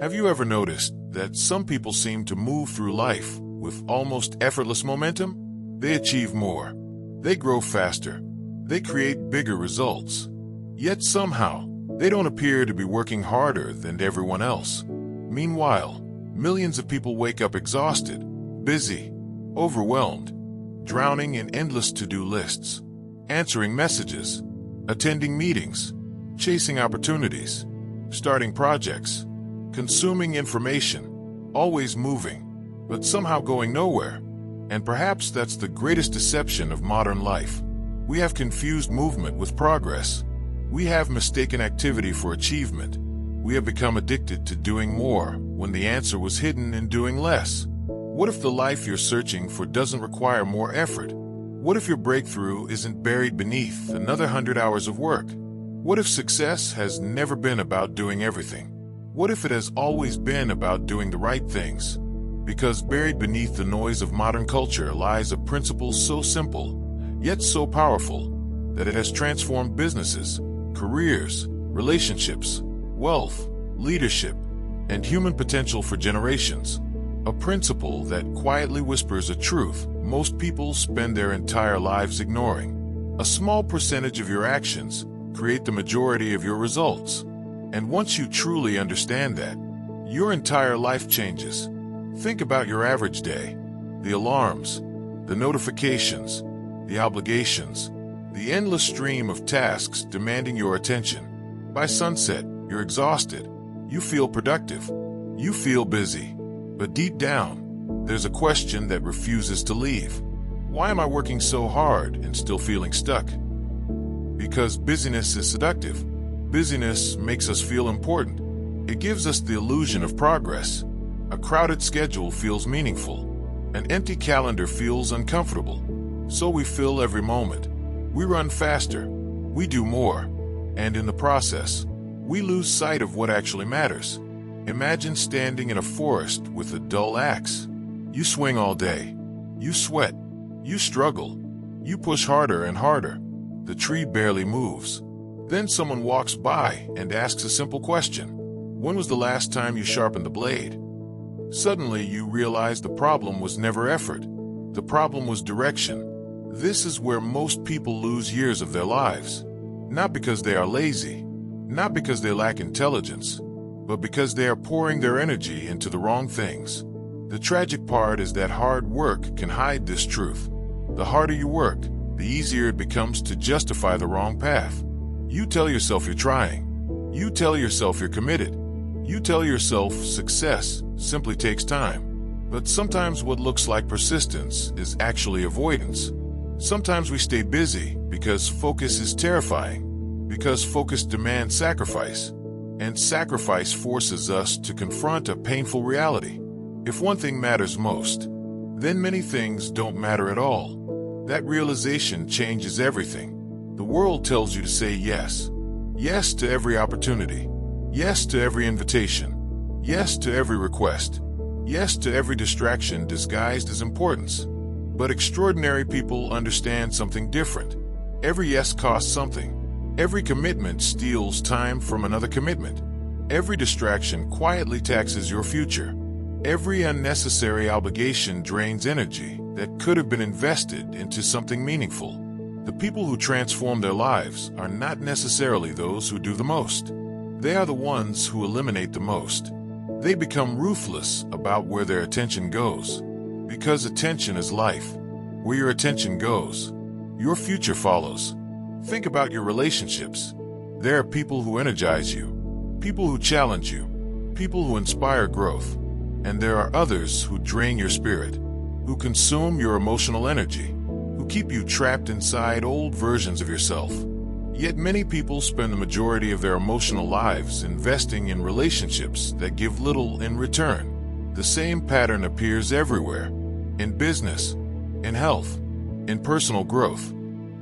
Have you ever noticed that some people seem to move through life with almost effortless momentum? They achieve more. They grow faster. They create bigger results. Yet somehow, they don't appear to be working harder than everyone else. Meanwhile, millions of people wake up exhausted, busy, overwhelmed, drowning in endless to-do lists, answering messages, attending meetings, chasing opportunities, starting projects, consuming information, always moving, but somehow going nowhere. And perhaps that's the greatest deception of modern life. We have confused movement with progress. We have mistaken activity for achievement. We have become addicted to doing more when the answer was hidden in doing less. What if the life you're searching for doesn't require more effort? What if your breakthrough isn't buried beneath another 100 hours of work? What if success has never been about doing everything? What if it has always been about doing the right things? Because buried beneath the noise of modern culture lies a principle so simple, yet so powerful, that it has transformed businesses, careers, relationships, wealth, leadership, and human potential for generations. A principle that quietly whispers a truth most people spend their entire lives ignoring. A small percentage of your actions create the majority of your results. And once you truly understand that, your entire life changes. Think about your average day. The alarms, the notifications, the obligations, the endless stream of tasks demanding your attention. By sunset, you're exhausted. You feel productive. You feel busy. But deep down, there's a question that refuses to leave. Why am I working so hard and still feeling stuck? Because busyness is seductive. Busyness makes us feel important. It gives us the illusion of progress. A crowded schedule feels meaningful. An empty calendar feels uncomfortable. So we fill every moment. We run faster. We do more. And in the process, we lose sight of what actually matters. Imagine standing in a forest with a dull axe. You swing all day. You sweat. You struggle. You push harder and harder. The tree barely moves. Then someone walks by and asks a simple question. When was the last time you sharpened the blade? Suddenly you realize the problem was never effort. The problem was direction. This is where most people lose years of their lives. Not because they are lazy, not because they lack intelligence, but because they are pouring their energy into the wrong things. The tragic part is that hard work can hide this truth. The harder you work, the easier it becomes to justify the wrong path. You tell yourself you're trying. You tell yourself you're committed. You tell yourself success simply takes time. But sometimes what looks like persistence is actually avoidance. Sometimes we stay busy because focus is terrifying, because focus demands sacrifice, and sacrifice forces us to confront a painful reality. If one thing matters most, then many things don't matter at all. That realization changes everything. The world tells you to say yes. Yes to every opportunity. Yes to every invitation. Yes to every request. Yes to every distraction disguised as importance. But extraordinary people understand something different. Every yes costs something. Every commitment steals time from another commitment. Every distraction quietly taxes your future. Every unnecessary obligation drains energy that could have been invested into something meaningful. The people who transform their lives are not necessarily those who do the most. They are the ones who eliminate the most. They become ruthless about where their attention goes. Because attention is life. Where your attention goes, your future follows. Think about your relationships. There are people who energize you, people who challenge you, people who inspire growth. And there are others who drain your spirit, who consume your emotional energy, who keep you trapped inside old versions of yourself. Yet many people spend the majority of their emotional lives investing in relationships that give little in return. The same pattern appears everywhere. In business, in health, in personal growth,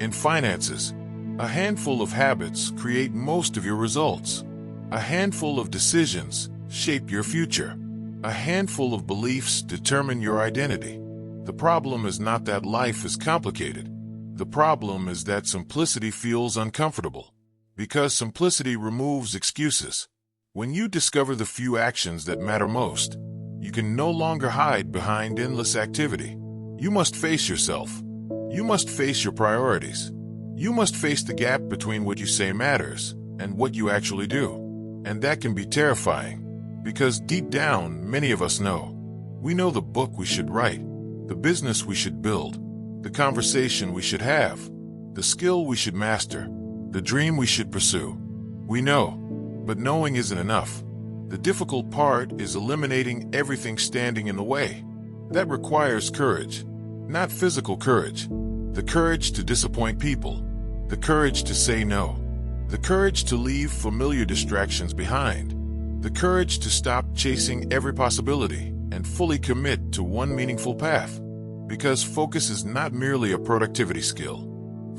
in finances. A handful of habits create most of your results. A handful of decisions shape your future. A handful of beliefs determine your identity. The problem is not that life is complicated. The problem is that simplicity feels uncomfortable. Because simplicity removes excuses. When you discover the few actions that matter most, you can no longer hide behind endless activity. You must face yourself. You must face your priorities. You must face the gap between what you say matters and what you actually do. And that can be terrifying, because deep down, many of us know. We know the book we should write, the business we should build, the conversation we should have, the skill we should master, the dream we should pursue. We know, but knowing isn't enough. The difficult part is eliminating everything standing in the way. That requires courage, not physical courage. The courage to disappoint people, the courage to say no, the courage to leave familiar distractions behind, the courage to stop chasing every possibility and fully commit to one meaningful path. Because focus is not merely a productivity skill.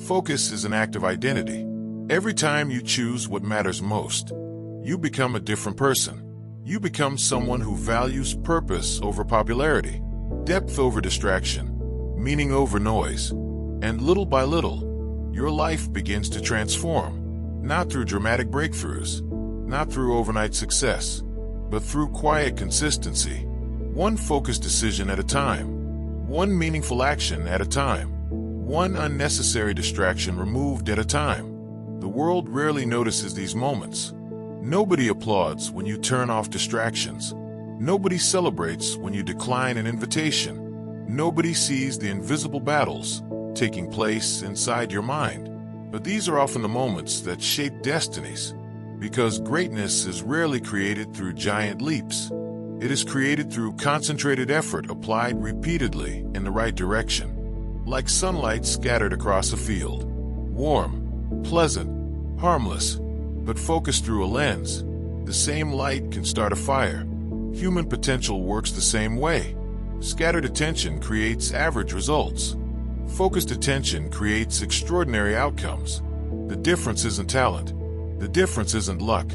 Focus is an act of identity. Every time you choose what matters most, you become a different person. You become someone who values purpose over popularity, depth over distraction, meaning over noise. And little by little, your life begins to transform, not through dramatic breakthroughs, not through overnight success, but through quiet consistency. One focused decision at a time, one meaningful action at a time, one unnecessary distraction removed at a time. The world rarely notices these moments. Nobody applauds when you turn off distractions. Nobody celebrates when you decline an invitation. Nobody sees the invisible battles taking place inside your mind. But these are often the moments that shape destinies, because greatness is rarely created through giant leaps. It is created through concentrated effort applied repeatedly in the right direction, like sunlight scattered across a field. Warm, pleasant, harmless, but focused through a lens. The same light can start a fire. Human potential works the same way. Scattered attention creates average results. Focused attention creates extraordinary outcomes. The difference isn't talent. The difference isn't luck.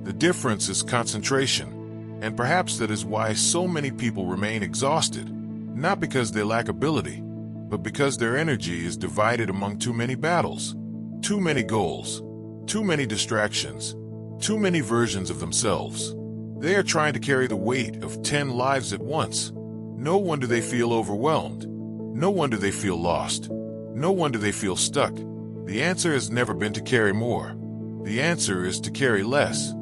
The difference is concentration. And perhaps that is why so many people remain exhausted, not because they lack ability, but because their energy is divided among too many battles, too many goals, too many distractions, too many versions of themselves. They are trying to carry the weight of 10 lives at once. No wonder they feel overwhelmed. No wonder they feel lost. No wonder they feel stuck. The answer has never been to carry more. The answer is to carry less,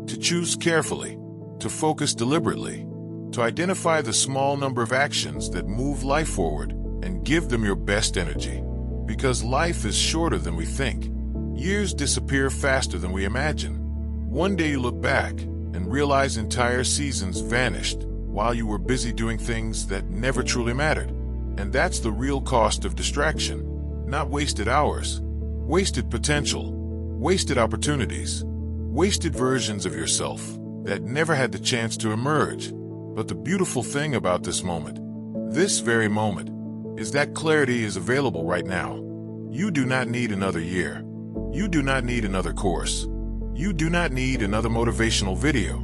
to choose carefully, to focus deliberately, to identify the small number of actions that move life forward and give them your best energy. Because life is shorter than we think. Years disappear faster than we imagine. One day you look back and realize entire seasons vanished while you were busy doing things that never truly mattered. And that's the real cost of distraction. Not wasted hours, wasted potential, wasted opportunities, wasted versions of yourself that never had the chance to emerge. But the beautiful thing about this moment, this very moment, is that clarity is available right now. You do not need another year. You do not need another course. You do not need another motivational video.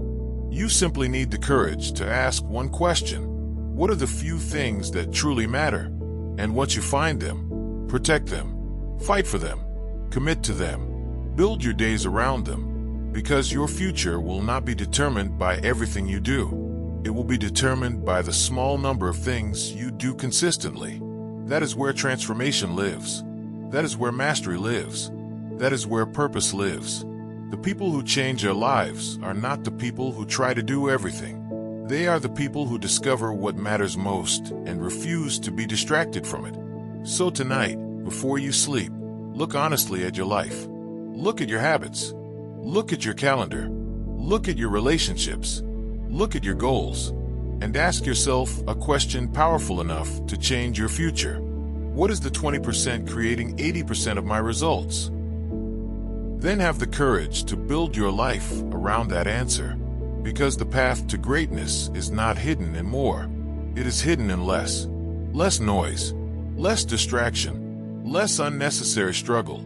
You simply need the courage to ask one question. What are the few things that truly matter? And once you find them, protect them, fight for them, commit to them, build your days around them, because your future will not be determined by everything you do. It will be determined by the small number of things you do consistently. That is where transformation lives. That is where mastery lives. That is where purpose lives. The people who change their lives are not the people who try to do everything. They are the people who discover what matters most and refuse to be distracted from it. So tonight, before you sleep, look honestly at your life. Look at your habits. Look at your calendar. Look at your relationships. Look at your goals. And ask yourself a question powerful enough to change your future. What is the 20% creating 80% of my results? Then have the courage to build your life around that answer. Because the path to greatness is not hidden in more. It is hidden in less. Less noise, less distraction, less unnecessary struggle,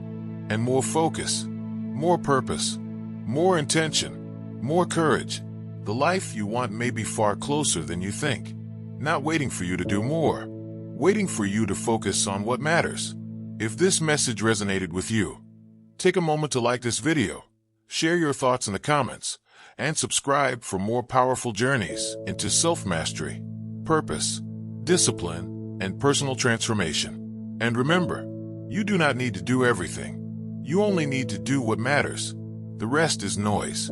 and more focus, more purpose, more intention, more courage. The life you want may be far closer than you think. Not waiting for you to do more. Waiting for you to focus on what matters. If this message resonated with you, take a moment to like this video, share your thoughts in the comments, and subscribe for more powerful journeys into self-mastery, purpose, discipline, and personal transformation. And remember, you do not need to do everything. You only need to do what matters. The rest is noise.